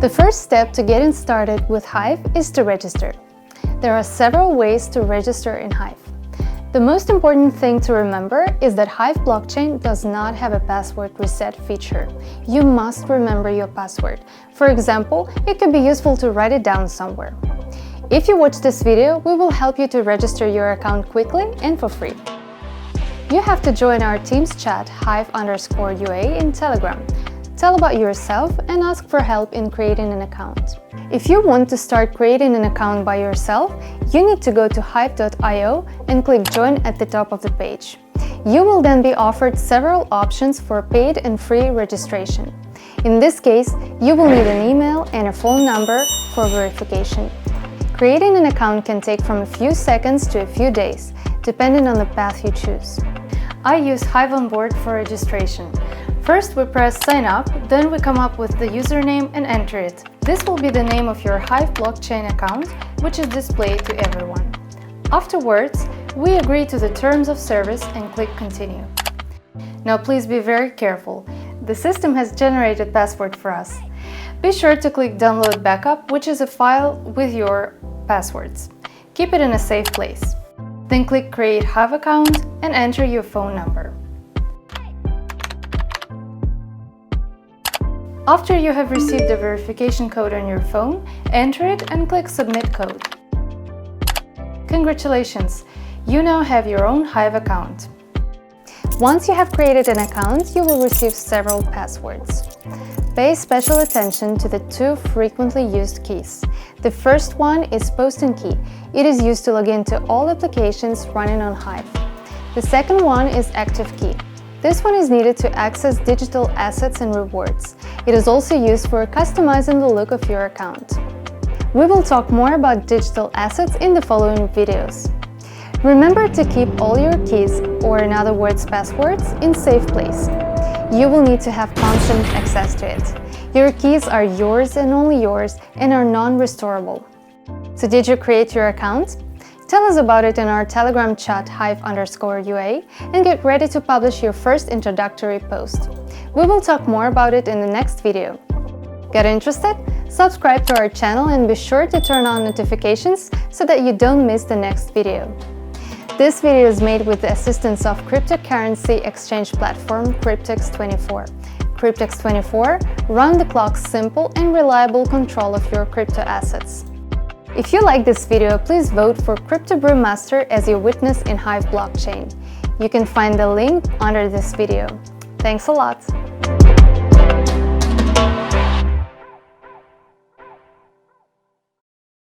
The first step to getting started with Hive is to register. There are several ways to register in Hive. The most important thing to remember is that Hive blockchain does not have a password reset feature. You must remember your password. For example, it could be useful to write it down somewhere. If you watch this video, we will help you to register your account quickly and for free. You have to join our team's chat Hive_UA in Telegram. Tell about yourself and ask for help in creating an account. If you want to start creating an account by yourself, you need to go to hive.io and click Join at the top of the page. You will then be offered several options for paid and free registration. In this case, you will need an email and a phone number for verification. Creating an account can take from a few seconds to a few days, depending on the path you choose. I use Hive on board for registration. First, we press Sign Up, then we come up with the username and enter it. This will be the name of your Hive blockchain account, which is displayed to everyone. Afterwards, we agree to the terms of service and click Continue. Now please be very careful. The system has generated password for us. Be sure to click Download Backup, which is a file with your passwords. Keep it in a safe place. Then click Create Hive Account and enter your phone number. After you have received the verification code on your phone, enter it and click Submit Code. Congratulations! You now have your own Hive account. Once you have created an account, you will receive several passwords. Pay special attention to the two frequently used keys. The first one is Posting Key. It is used to log into all applications running on Hive. The second one is Active Key. This one is needed to access digital assets and rewards. It is also used for customizing the look of your account. We will talk more about digital assets in the following videos. Remember to keep all your keys, or in other words passwords, in safe place. You will need to have constant access to it. Your keys are yours and only yours and are non-restorable. So did you create your account? Tell us about it in our Telegram chat Hive_UA and get ready to publish your first introductory post. We will talk more about it in the next video. Get interested? Subscribe to our channel and be sure to turn on notifications so that you don't miss the next video. This video is made with the assistance of cryptocurrency exchange platform Cryptex24. Cryptex24 round-the-clock simple and reliable control of your crypto assets. If you like this video, please vote for Crypto Brewmaster as your witness in Hive blockchain. You can find the link under this video. Thanks a lot!